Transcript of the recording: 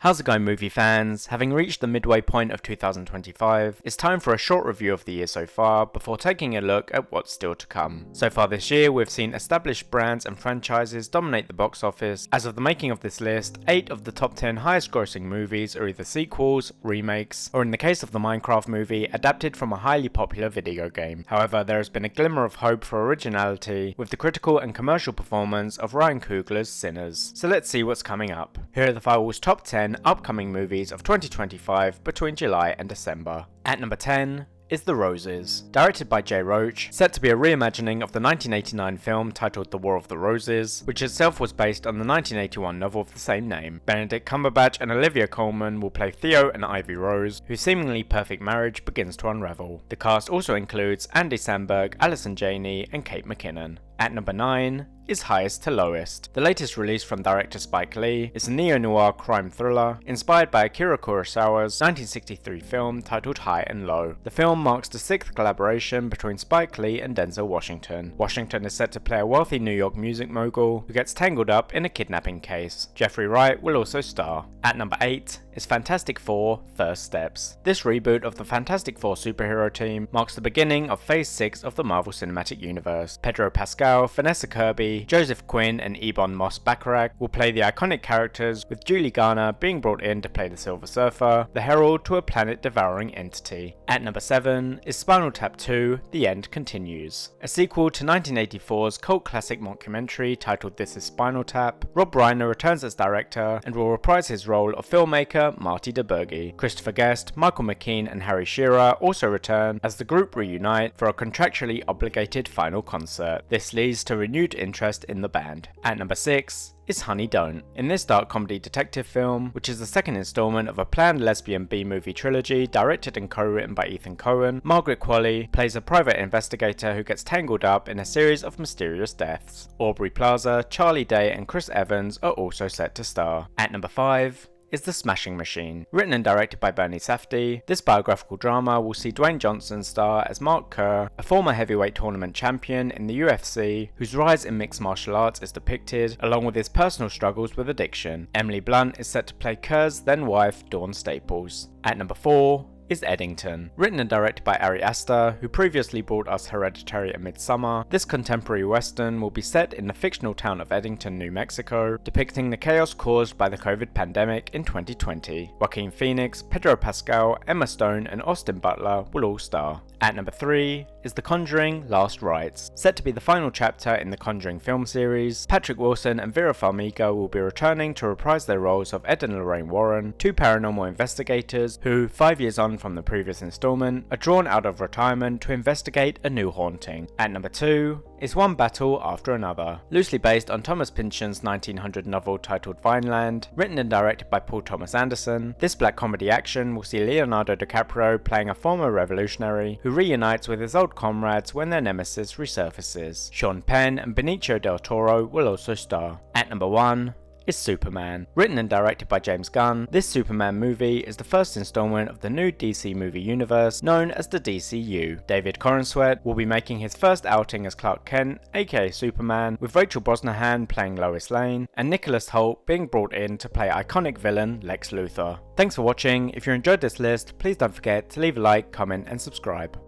How's it going, movie fans? Having reached the midway point of 2025, it's time for a short review of the year so far before taking a look at what's still to come. So far this year, we've seen established brands and franchises dominate the box office. As of the making of this list, 8 of the top 10 highest grossing movies are either sequels, remakes, or in the case of the Minecraft movie, adapted from a highly popular video game. However, there has been a glimmer of hope for originality with the critical and commercial performance of Ryan Coogler's Sinners. So let's see what's coming up. Here are the Firewall's top 10 upcoming movies of 2025 between July and December. At number 10 is The Roses. Directed by Jay Roach, set to be a reimagining of the 1989 film titled The War of the Roses, which itself was based on the 1981 novel of the same name. Benedict Cumberbatch and Olivia Colman will play Theo and Ivy Rose, whose seemingly perfect marriage begins to unravel. The cast also includes Andy Samberg, Alison Janney, and Kate McKinnon. At number 9 is Highest to Lowest. The latest release from director Spike Lee is a neo-noir crime thriller inspired by Akira Kurosawa's 1963 film titled High and Low. The film marks the 6th collaboration between Spike Lee and Denzel Washington. Washington is set to play a wealthy New York music mogul who gets tangled up in a kidnapping case. Jeffrey Wright will also star. At number 8 is Fantastic Four: First Steps. This reboot of the Fantastic Four superhero team marks the beginning of Phase 6 of the Marvel Cinematic Universe. Pedro Pascal, Vanessa Kirby, Joseph Quinn, and Ebon Moss-Bachrach will play the iconic characters, with Julie Garner being brought in to play the Silver Surfer, the herald to a planet-devouring entity. At number 7 is Spinal Tap 2: The End Continues. A sequel to 1984's cult classic mockumentary titled This Is Spinal Tap, Rob Reiner returns as director and will reprise his role of filmmaker Marty DeBurgi. Christopher Guest, Michael McKean, and Harry Shearer also return as the group reunite for a contractually obligated final concert. This leads to renewed interest in the band. At number 6 is Honey Don't. In this dark comedy detective film, which is the second installment of a planned lesbian B-movie trilogy directed and co-written by Ethan Coen, Margaret Qualley plays a private investigator who gets tangled up in a series of mysterious deaths. Aubrey Plaza, Charlie Day, and Chris Evans are also set to star. At number 5 is The Smashing Machine. Written and directed by Bernie Safdie, this biographical drama will see Dwayne Johnson star as Mark Kerr, a former heavyweight tournament champion in the UFC, whose rise in mixed martial arts is depicted, along with his personal struggles with addiction. Emily Blunt is set to play Kerr's then wife, Dawn Staples. At number 4 is Eddington. Written and directed by Ari Aster, who previously brought us Hereditary and Midsommar, this contemporary western will be set in the fictional town of Eddington, New Mexico, depicting the chaos caused by the COVID pandemic in 2020. Joaquin Phoenix, Pedro Pascal, Emma Stone, and Austin Butler will all star. At number 3 is The Conjuring: Last Rites. Set to be the final chapter in the Conjuring film series, Patrick Wilson and Vera Farmiga will be returning to reprise their roles of Ed and Lorraine Warren, two paranormal investigators who, 5 years on from the previous installment, are drawn out of retirement to investigate a new haunting. At number 2 is One Battle After Another. Loosely based on Thomas Pynchon's 1900 novel titled Vineland, written and directed by Paul Thomas Anderson, this black comedy action will see Leonardo DiCaprio playing a former revolutionary who reunites with his old comrades when their nemesis resurfaces. Sean Penn and Benicio del Toro will also star. At number 1 is Superman. Written and directed by James Gunn, this Superman movie is the first installment of the new DC movie universe known as the DCU. David Corenswet will be making his first outing as Clark Kent, aka Superman, with Rachel Brosnahan playing Lois Lane, and Nicholas Hoult being brought in to play iconic villain Lex Luthor. Thanks for watching. If you enjoyed this list, please don't forget to leave a like, comment, and subscribe.